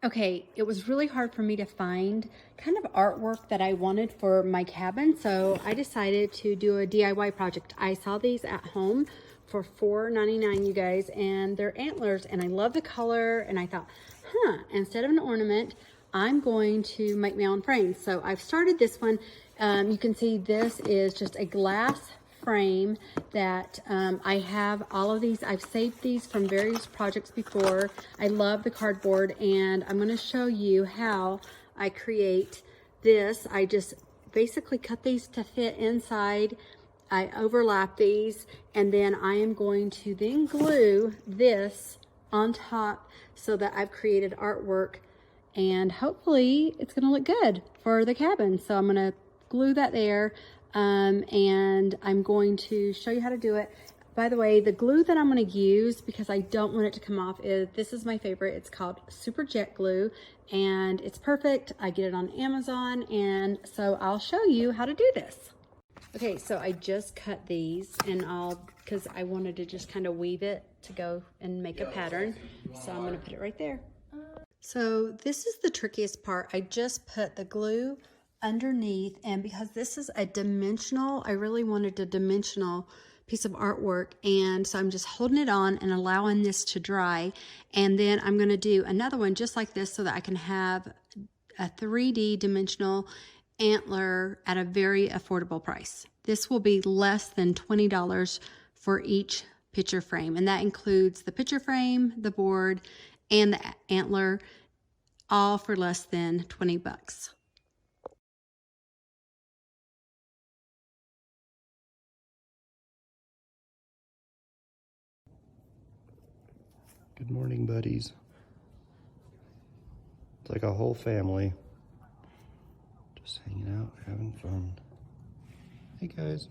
Okay, it was really hard for me to find kind of artwork that I wanted for my cabin, so I decided to do a DIY project. I saw these at home for $4.99, you guys, and they're antlers, and I love the color, and I thought, instead of an ornament, I'm going to make my own frames. So I've started this one. You can see this is just a glass frame that I have all of these. I've saved these from various projects before. I love the cardboard, and I'm going to show you how I create this. I just basically cut these to fit inside. I overlap these, and then I am going to then glue this on top so that I've created artwork, and hopefully it's going to look good for the cabin. So I'm going to glue that there. And I'm going to show you how to do it. By the way, the glue that I'm going to use, because I don't want it to come off, this is my favorite. It's called Super Jet Glue, and it's perfect. I get it on Amazon, and so I'll show you how to do this. Okay, so I just cut these, and because I wanted to just kind of weave it to go and make a pattern. So I'm going to put it right there. So this is the trickiest part. I just put the glue underneath, and because this is a dimensional, I really wanted a dimensional piece of artwork, and so I'm just holding it on and allowing this to dry, and then I'm going to do another one just like this so that I can have a 3D dimensional antler at a very affordable price. This will be less than $20 for each picture frame, and that includes the picture frame, the board, and the antler, all for less than 20 bucks. Good morning, buddies. It's like a whole family just hanging out, having fun. Hey, guys.